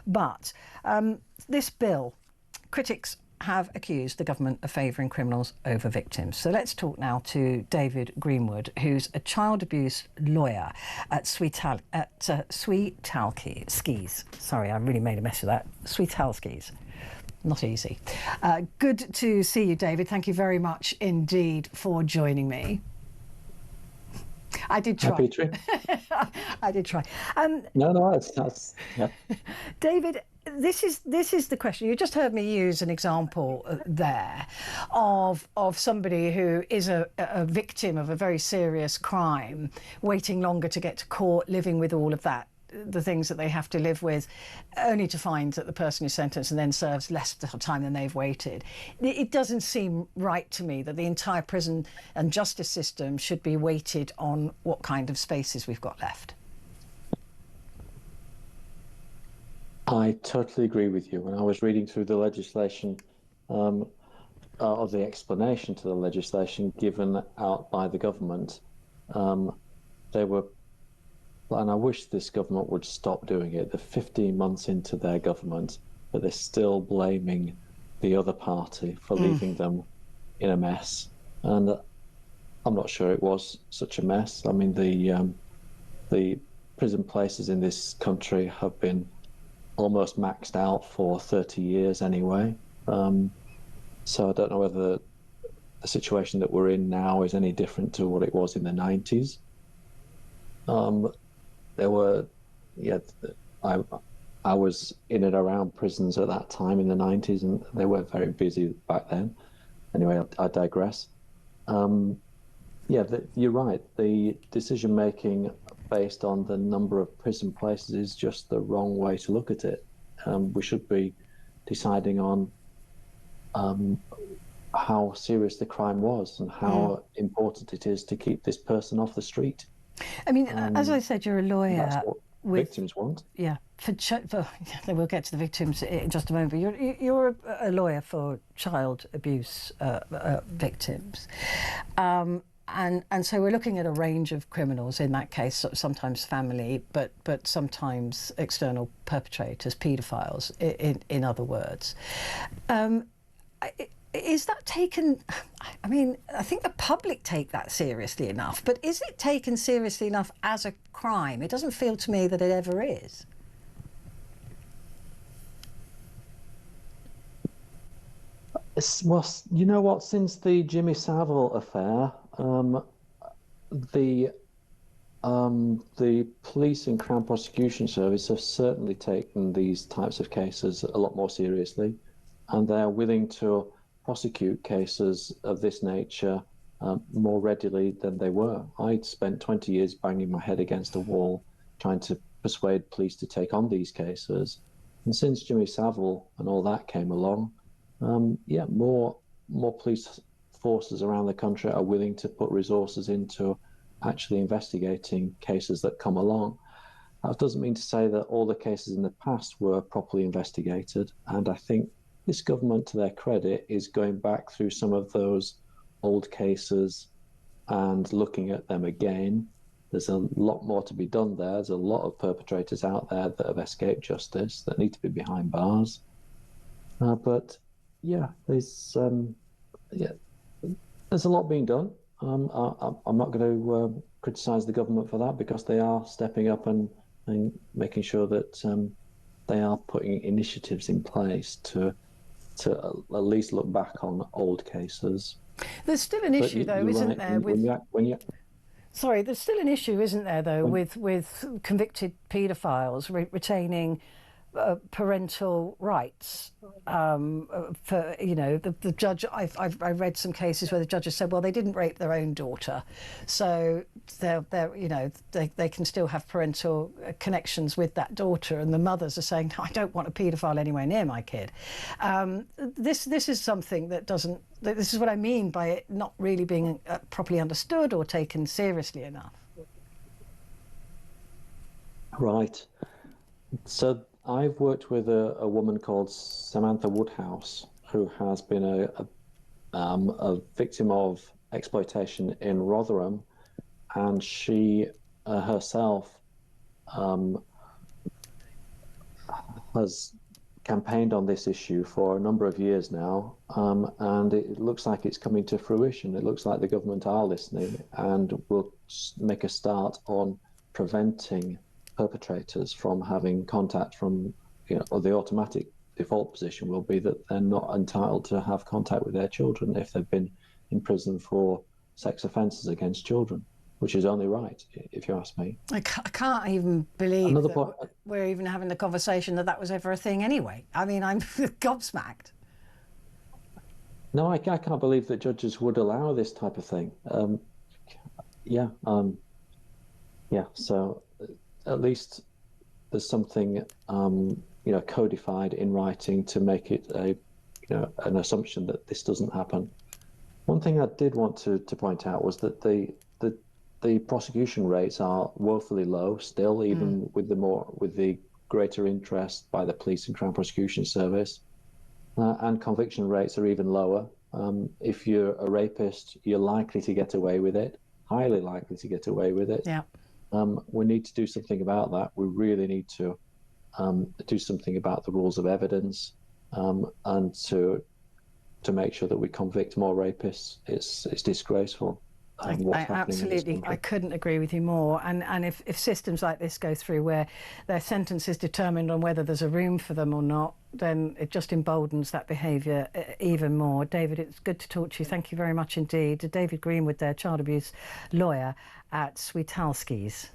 But this bill, critics have accused the government of favouring criminals over victims. So let's talk now to David Greenwood, who's a child abuse lawyer at Sweetalskies. Sorry, I really made a mess of that. Sweetalskies. Not easy. Good to see you, David. Thank you very much indeed for joining me. I did try. Happy trip. I did try. No, that's yeah. David, this is the question. You just heard me use an example there of somebody who is a victim of a very serious crime, waiting longer to get to court, living with all of that, the things that they have to live with, only to find that the person is sentenced and then serves less time than they've waited. It doesn't seem right to me that the entire prison and justice system should be weighted on what kind of spaces we've got left. I totally agree with you. When I was reading through the legislation, or the explanation to the legislation given out by the government, they were, and I wish this government would stop doing it. They're 15 months into their government, but they're still blaming the other party for leaving them in a mess. And I'm not sure it was such a mess. I mean, the prison places in this country have been almost maxed out for 30 years anyway. So I don't know whether the situation that we're in now is any different to what it was in the 90s. There were, I was in and around prisons at that time in the 90s, and they were very busy back then. Anyway, I digress. You're right. The decision making based on the number of prison places is just the wrong way to look at it. We should be deciding on how serious the crime was and how important it is to keep this person off the street. I mean, as I said, you're a lawyer. That's what victims want. Yeah, we'll get to the victims in just a moment. But you're a lawyer for child abuse victims. And so we're looking at a range of criminals in that case, sometimes family, but sometimes external perpetrators, paedophiles, in other words. Is that taken, I mean, I think the public take that seriously enough, but is it taken seriously enough as a crime? It doesn't feel to me that it ever is. Well, you know what, since the Jimmy Savile affair, the police and Crown Prosecution Service have certainly taken these types of cases a lot more seriously, and they're willing to prosecute cases of this nature more readily than they were. I'd spent 20 years banging my head against a wall trying to persuade police to take on these cases, and since Jimmy Savile and all that came along, more police forces around the country are willing to put resources into actually investigating cases that come along. That doesn't mean to say that all the cases in the past were properly investigated, and I think this government, to their credit, is going back through some of those old cases and looking at them again. There's a lot more to be done there. There's a lot of perpetrators out there that have escaped justice that need to be behind bars. But yeah, there's a lot being done. I'm not going to criticise the government for that, because they are stepping up and making sure that they are putting initiatives in place to at least look back on old cases. There's still an issue, though, isn't there? Sorry, there's still an issue, isn't there, though, with convicted paedophiles retaining parental rights. For the judge, I read some cases where the judges said, well, they didn't rape their own daughter, so they can still have parental connections with that daughter, and the mothers are saying, no, I don't want a paedophile anywhere near my kid. This is something that doesn't. This is what I mean by it not really being properly understood or taken seriously enough. Right. So I've worked with a woman called Samantha Woodhouse, who has been a victim of exploitation in Rotherham, and she herself has campaigned on this issue for a number of years now, and it looks like it's coming to fruition. It looks like the government are listening and will make a start on preventing perpetrators from having contact from, or the automatic default position will be that they're not entitled to have contact with their children if they've been in prison for sex offences against children, which is only right, if you ask me. I can't even believe that we're even having the conversation that was ever a thing anyway. I mean, I'm gobsmacked. No, I can't believe that judges would allow this type of thing. So at least there's something, codified in writing to make it an assumption that this doesn't happen. One thing I did want to point out was that the prosecution rates are woefully low still, even with the greater interest by the police and Crown Prosecution Service, and conviction rates are even lower. If you're a rapist, you're likely to get away with it, highly likely to get away with it. Yeah. We need to do something about that. We really need to do something about the rules of evidence, and to make sure that we convict more rapists. It's disgraceful. I couldn't agree with you more. And if systems like this go through where their sentence is determined on whether there's a room for them or not, then it just emboldens that behaviour even more. David, it's good to talk to you. Thank you very much indeed. David Greenwood there, child abuse lawyer at Sweetalski's.